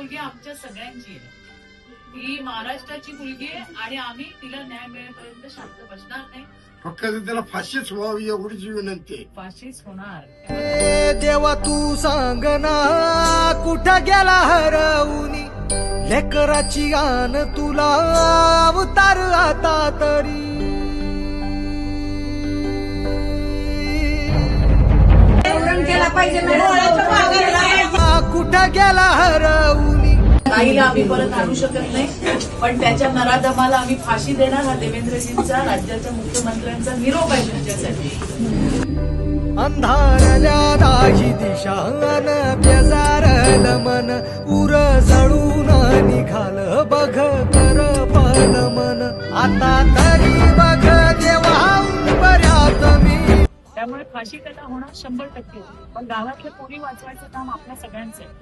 मुलगी आमच्या सगळ्यांची आहे. ही महाराष्ट्राची मुलगी आहे आणि आम्ही तिला न्याय मिळेपर्यंत शांत बसणार नाही. फक्त त्याला फाशीच व्हावी एवढीच विनंती आहे. फाशीच होणार. देवा तू सांग ना कुठं गेला हरवूनी लेकराची आन तुला अवतार आता तरी कुठं गेला हरवूनी. ताईला आम्ही परत आणू शकत नाही, पण त्याच्या नराधमाला आम्ही फाशी देणार. हा देवेंद्रजींचा, राज्याच्या मुख्यमंत्र्यांचा निरोप आहे तुमच्यासाठी. अंधारल्या दाजी दिशान बेजारल मन उर जळून निघाल बघ कर पल मन आता तरी बघ देवा बऱ्यात मी. त्यामुळे फाशी कथा होणार 100%. पण गावातल्या पोरी वाचवायचं काम आपल्या सगळ्यांचं आहे.